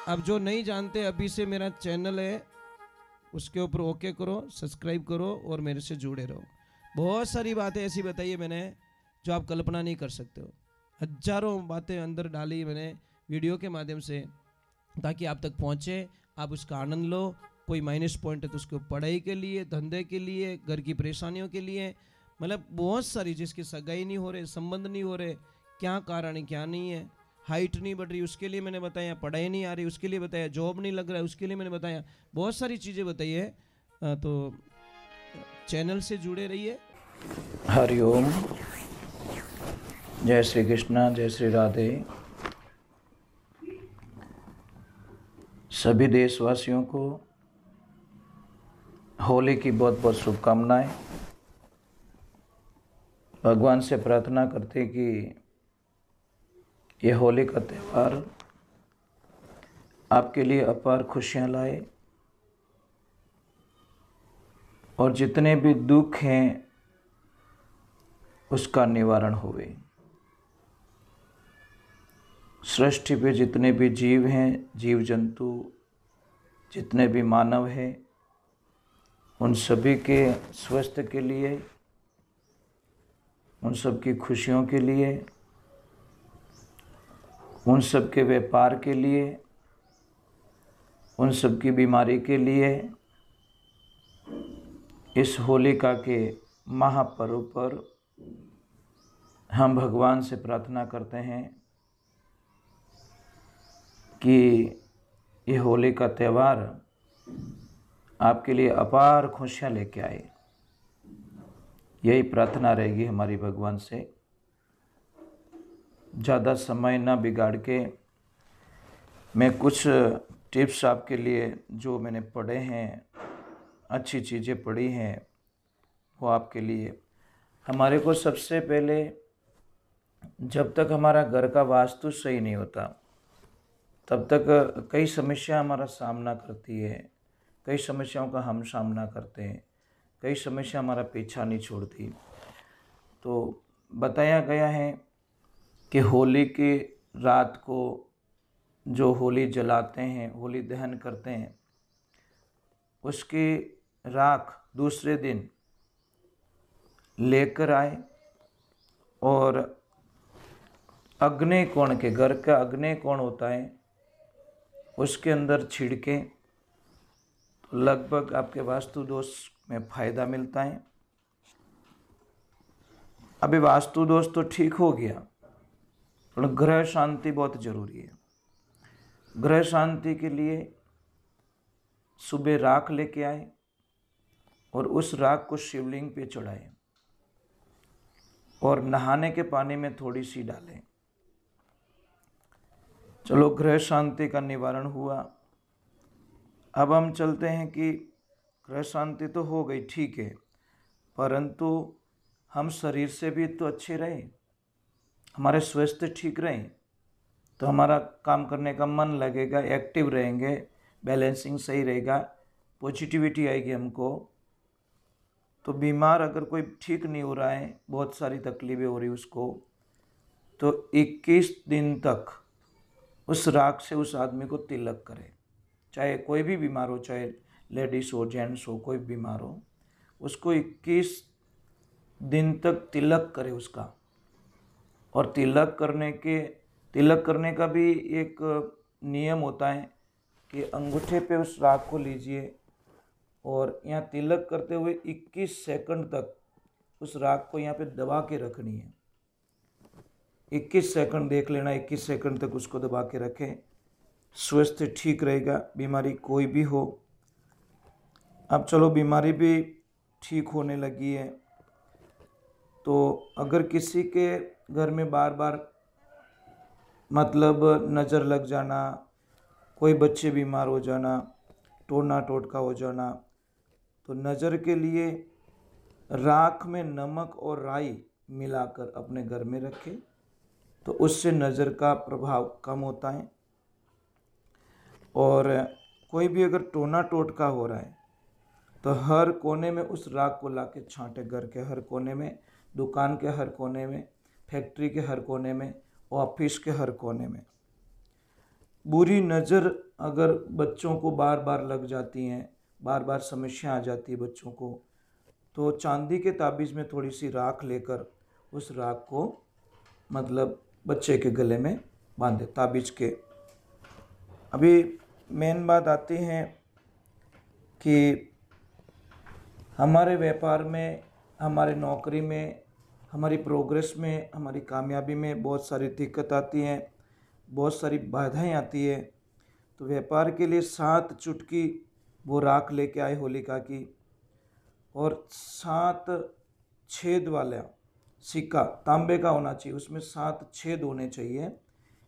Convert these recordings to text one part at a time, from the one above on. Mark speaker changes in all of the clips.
Speaker 1: अब जो नहीं जानते, अभी से मेरा चैनल है उसके ऊपर ओके करो, सब्सक्राइब करो और मेरे से जुड़े रहो। बहुत सारी बातें ऐसी बताई है मैंने जो आप कल्पना नहीं कर सकते हो। हजारों बातें अंदर डाली मैंने वीडियो के माध्यम से, ताकि आप तक पहुंचे, आप उसका आनंद लो। कोई माइनस पॉइंट है तो उसको पढ़ाई के लिए, धंधे के लिए, घर की परेशानियों के लिए, मतलब बहुत सारी, जिसकी सगाई नहीं हो रहे, संबंध नहीं हो रहे, क्या कारण है क्या नहीं है, हाइट नहीं बढ़ रही उसके लिए मैंने बताया, पढ़ाई नहीं आ रही उसके लिए बताया, जॉब नहीं लग रहा है उसके लिए मैंने बताया, बहुत सारी चीज़ें बताई है। तो चैनल से जुड़े रहिए।
Speaker 2: हरिओम, जय श्री कृष्णा, जय श्री राधे। सभी देशवासियों को होली की बहुत बहुत शुभकामनाएं। भगवान से प्रार्थना करते कि ये होली का त्यौहार आपके लिए अपार खुशियां लाए और जितने भी दुख हैं उसका निवारण होवे। सृष्टि पे जितने भी जीव हैं, जीव जंतु, जितने भी मानव हैं, उन सभी के स्वास्थ्य के लिए, उन सब की खुशियों के लिए, उन सब के व्यापार के लिए, उन सब की बीमारी के लिए इस होलिका के महापर्व पर हम भगवान से प्रार्थना करते हैं कि ये होली का त्यौहार आपके लिए अपार खुशियाँ लेके आए। यही प्रार्थना रहेगी हमारी भगवान से। ज़्यादा समय ना बिगाड़ के मैं कुछ टिप्स आपके लिए जो मैंने पढ़े हैं, अच्छी चीज़ें पढ़ी हैं, वो आपके लिए। हमारे को सबसे पहले, जब तक हमारा घर का वास्तु सही नहीं होता तब तक कई समस्या हमारा सामना करती है, कई समस्याओं का हम सामना करते हैं, कई समस्या हमारा पीछा नहीं छोड़ती। तो बताया गया है कि होली की रात को जो होली जलाते हैं, होली दहन करते हैं, उसकी राख दूसरे दिन लेकर आए और अग्नि कोण के, घर का अग्नि कोण होता है, उसके अंदर छिड़के तो लगभग आपके वास्तु दोष में फ़ायदा मिलता है। अभी वास्तु दोष तो ठीक हो गया, पर ग्रह शांति बहुत ज़रूरी है। ग्रह शांति के लिए सुबह राख लेके आए और उस राख को शिवलिंग पे चढ़ाएं और नहाने के पानी में थोड़ी सी डालें। चलो, ग्रह शांति का निवारण हुआ। अब हम चलते हैं कि ग्रह शांति तो हो गई, ठीक है, परंतु हम शरीर से भी तो अच्छे रहें, हमारे स्वास्थ्य ठीक रहें, तो हमारा काम करने का मन लगेगा, एक्टिव रहेंगे, बैलेंसिंग सही रहेगा, पॉजिटिविटी आएगी हमको। तो बीमार अगर कोई ठीक नहीं हो रहा है, बहुत सारी तकलीफ़ें हो रही उसको, तो 21 दिन तक उस राख से उस आदमी को तिलक करे। चाहे कोई भी बीमार हो, चाहे लेडीज़ हो, जेंट्स हो, कोई बीमार हो, उसको 21 दिन तक तिलक करे उसका। और तिलक करने का भी एक नियम होता है कि अंगूठे पे उस राख को लीजिए और यहाँ तिलक करते हुए 21 सेकंड तक उस राख को यहाँ पे दबा के रखनी है। 21 सेकंड देख लेना, 21 सेकंड तक उसको दबा के रखें, स्वास्थ्य ठीक रहेगा, बीमारी कोई भी हो। अब चलो, बीमारी भी ठीक होने लगी है, तो अगर किसी के घर में बार बार मतलब नज़र लग जाना, कोई बच्चे बीमार हो जाना, टोना टोटका हो जाना, तो नज़र के लिए राख में नमक और राई मिलाकर अपने घर में रखें, तो उससे नज़र का प्रभाव कम होता है। और कोई भी अगर टोना टोटका हो रहा है तो हर कोने में उस राख को ला के छाँटे, घर के हर कोने में, दुकान के हर कोने में, फैक्ट्री के हर कोने में, ऑफिस के हर कोने में। बुरी नज़र अगर बच्चों को बार बार लग जाती हैं, बार बार समस्या आ जाती है बच्चों को, तो चांदी के ताबीज़ में थोड़ी सी राख लेकर उस राख को मतलब बच्चे के गले में बांधे ताबीज़ के। अभी मेन बात आती है कि हमारे व्यापार में, हमारे नौकरी में, हमारी प्रोग्रेस में, हमारी कामयाबी में बहुत सारी दिक्कत आती हैं, बहुत सारी बाधाएं आती है। तो व्यापार के लिए 7 चुटकी वो राख लेके आए होलिका की, और 7 छेद वाला सिक्का तांबे का होना चाहिए, उसमें 7 छेद होने चाहिए।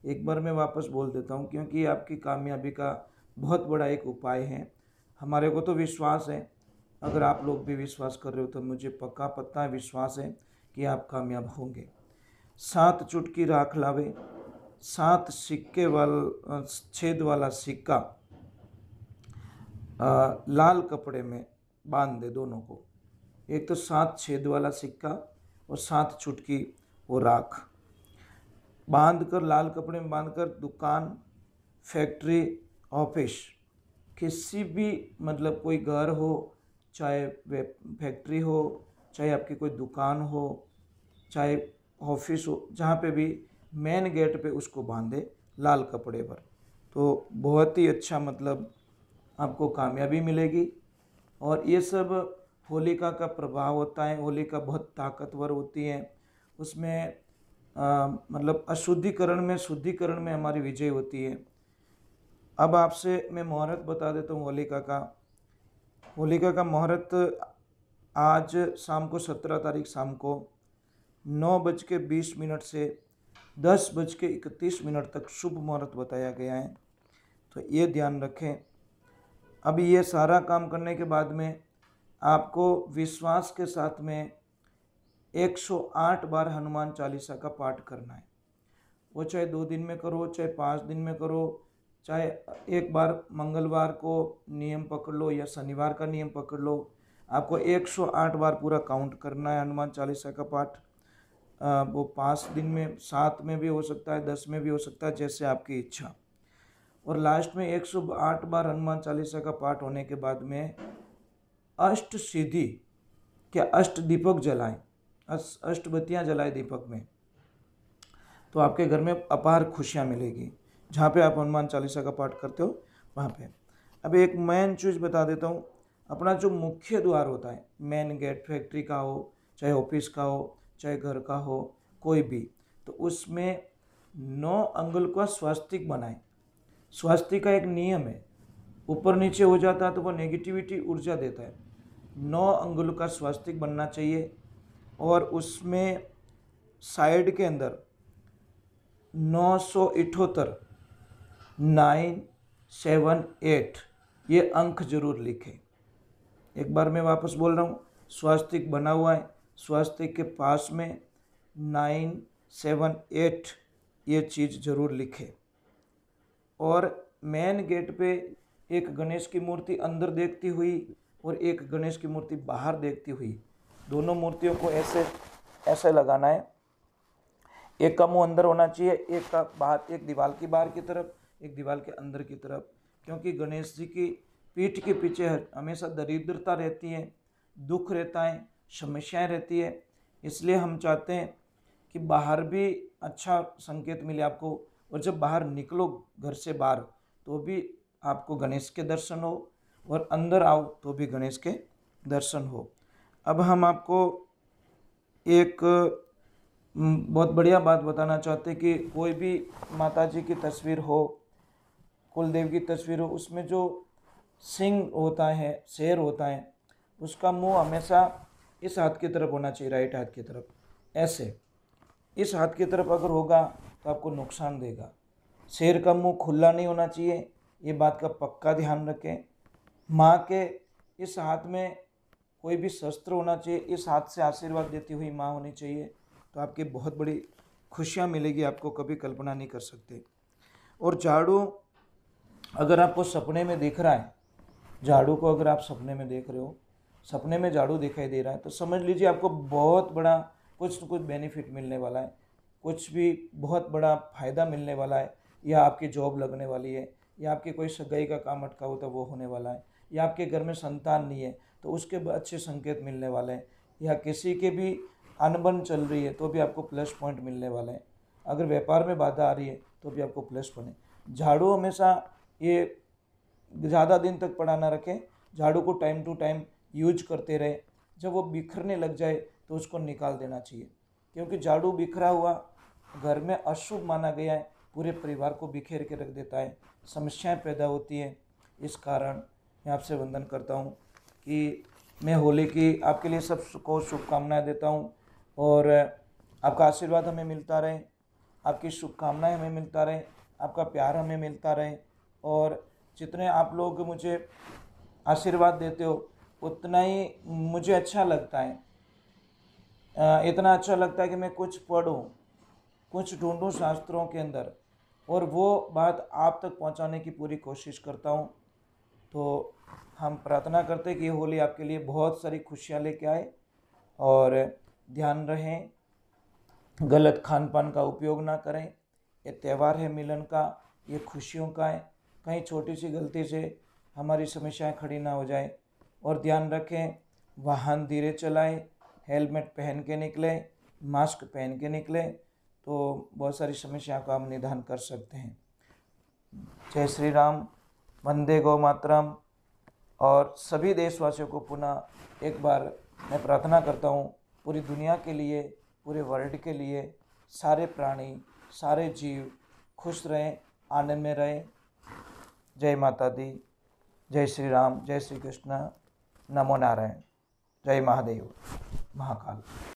Speaker 2: एक बार मैं वापस बोल देता हूँ, क्योंकि आपकी कामयाबी का बहुत बड़ा एक उपाय है। हमारे को तो विश्वास है, अगर आप लोग भी विश्वास कर रहे हो तो मुझे पक्का पता है, विश्वास है कि आप कामयाब होंगे। 7 चुटकी राख लावे, 7 सिक्के वाला छेद वाला सिक्का लाल कपड़े में बांध दे दोनों को। एक तो 7 छेद वाला सिक्का और 7 चुटकी वो राख बांध कर, लाल कपड़े में बांध कर दुकान, फैक्ट्री, ऑफिस, किसी भी मतलब कोई घर हो, चाहे फैक्ट्री हो, चाहे आपकी कोई दुकान हो, चाहे ऑफिस हो, जहाँ पे भी मेन गेट पे उसको बांधे लाल कपड़े पर, तो बहुत ही अच्छा मतलब आपको कामयाबी मिलेगी। और ये सब होलिका का प्रभाव होता है। होलिका बहुत ताकतवर होती है, उसमें मतलब अशुद्धिकरण में शुद्धिकरण में हमारी विजय होती है। अब आपसे मैं मुहूर्त बता देता हूँ होलिका का। होलिका का मुहूर्त आज शाम को 17 तारीख शाम को 9:20 से 10:31 तक शुभ मुहूर्त बताया गया है, तो ये ध्यान रखें। अब ये सारा काम करने के बाद में आपको विश्वास के साथ में 108 बार हनुमान चालीसा का पाठ करना है। वो चाहे 2 दिन में करो, चाहे 5 दिन में करो, चाहे एक बार मंगलवार को नियम पकड़ लो या शनिवार का नियम पकड़ लो, आपको 108 बार पूरा काउंट करना है हनुमान चालीसा का पाठ। वो 5 दिन में, 7 में भी हो सकता है, 10 में भी हो सकता है, जैसे आपकी इच्छा। और लास्ट में 108 बार हनुमान चालीसा का पाठ होने के बाद में अष्ट सिद्धि क्या अष्ट दीपक जलाएं, अष्टबत्तियाँ जलाएं दीपक में, तो आपके घर में अपार खुशियाँ मिलेगी। जहाँ पे आप हनुमान चालीसा का पाठ करते हो वहाँ पे। अब एक मेन चीज़ बता देता हूँ, अपना जो मुख्य द्वार होता है, मेन गेट, फैक्ट्री का हो, चाहे ऑफिस का हो, चाहे घर का हो, कोई भी, तो उसमें 9 अंगुल का स्वास्तिक बनाएं। स्वास्तिक का एक नियम है, ऊपर नीचे हो जाता है तो वो नेगेटिविटी ऊर्जा देता है। 9 अंगुल का स्वास्तिक बनना चाहिए, और उसमें साइड के अंदर 978 978 ये अंक जरूर लिखें। एक बार मैं वापस बोल रहा हूँ, स्वास्तिक बना हुआ है, स्वास्तिक के पास में 978 ये चीज़ जरूर लिखें। और मेन गेट पे एक गणेश की मूर्ति अंदर देखती हुई और एक गणेश की मूर्ति बाहर देखती हुई, दोनों मूर्तियों को ऐसे ऐसे लगाना है। एक का मुंह अंदर होना चाहिए, एक का बाहर, एक दीवार की बाहर की तरफ, एक दीवार के अंदर की तरफ, क्योंकि गणेश जी की पीठ के पीछे हमेशा दरिद्रता रहती है, दुख रहता है, समस्याएं रहती है। इसलिए हम चाहते हैं कि बाहर भी अच्छा संकेत मिले आपको, और जब बाहर निकलो घर से बाहर तो भी आपको गणेश के दर्शन हो, और अंदर आओ तो भी गणेश के दर्शन हो। अब हम आपको एक बहुत बढ़िया बात बताना चाहते हैं कि कोई भी माता जी की तस्वीर हो, कुलदेव की तस्वीर हो, उसमें जो सिंह होता है, शेर होता है, उसका मुंह हमेशा इस हाथ की तरफ होना चाहिए, राइट हाथ की तरफ, ऐसे इस हाथ की तरफ अगर होगा तो आपको नुकसान देगा। शेर का मुंह खुला नहीं होना चाहिए, ये बात का पक्का ध्यान रखें। माँ के इस हाथ में कोई भी शस्त्र होना चाहिए, इस हाथ से आशीर्वाद देती हुई माँ होनी चाहिए, तो आपकी बहुत बड़ी खुशियाँ मिलेगी, आपको कभी कल्पना नहीं कर सकते। और झाड़ू अगर आपको सपने में दिख रहा है, झाड़ू को अगर आप सपने में देख रहे हो, सपने में झाड़ू दिखाई दे रहा है, तो समझ लीजिए आपको बहुत बड़ा कुछ न कुछ बेनिफिट मिलने वाला है, कुछ भी बहुत बड़ा फ़ायदा मिलने वाला है, या आपकी जॉब लगने वाली है, या आपके कोई सगाई का काम अटका हुआ तो वो होने वाला है, या आपके घर में संतान नहीं है तो उसके अच्छे संकेत मिलने वाले हैं, या किसी के भी अनबन चल रही है तो भी आपको प्लस पॉइंट मिलने वाले हैं। अगर व्यापार में बाधा आ रही है तो भी आपको प्लस पॉइंट है। झाड़ू हमेशा ये ज़्यादा दिन तक पड़ा ना रखें, झाड़ू को टाइम टू टाइम यूज करते रहे। जब वो बिखरने लग जाए तो उसको निकाल देना चाहिए, क्योंकि झाड़ू बिखरा हुआ घर में अशुभ माना गया है, पूरे परिवार को बिखेर के रख देता है, समस्याएं पैदा होती हैं। इस कारण मैं आपसे वंदन करता हूँ कि मैं होली की आपके लिए सबको शुभकामनाएं देता हूँ, और आपका आशीर्वाद हमें मिलता रहे, आपकी शुभकामनाएं हमें मिलता रहे, आपका प्यार हमें मिलता रहे, और जितने आप लोग मुझे आशीर्वाद देते हो उतना ही मुझे अच्छा लगता है। इतना अच्छा लगता है कि मैं कुछ पढ़ूं, कुछ ढूंढूं शास्त्रों के अंदर, और वो बात आप तक पहुंचाने की पूरी कोशिश करता हूं। तो हम प्रार्थना करते हैं कि ये होली आपके लिए बहुत सारी खुशियां लेके आए, और ध्यान रहें, गलत खान पान का उपयोग ना करें। ये त्यौहार है मिलन का, ये खुशियों का है, कहीं छोटी सी गलती से हमारी समस्याएं खड़ी ना हो जाए। और ध्यान रखें, वाहन धीरे चलाएं, हेलमेट पहन के निकलें, मास्क पहन के निकलें, तो बहुत सारी समस्याओं का हम निदान कर सकते हैं। जय श्री राम, वंदे गौ मातरम। और सभी देशवासियों को पुनः एक बार मैं प्रार्थना करता हूँ, पूरी दुनिया के लिए, पूरे वर्ल्ड के लिए, सारे प्राणी, सारे जीव खुश रहें, आनंद में रहें। जय माता दी, जय श्री राम, जय श्री कृष्ण, नमो नारायण, जय महादेव महाकाल।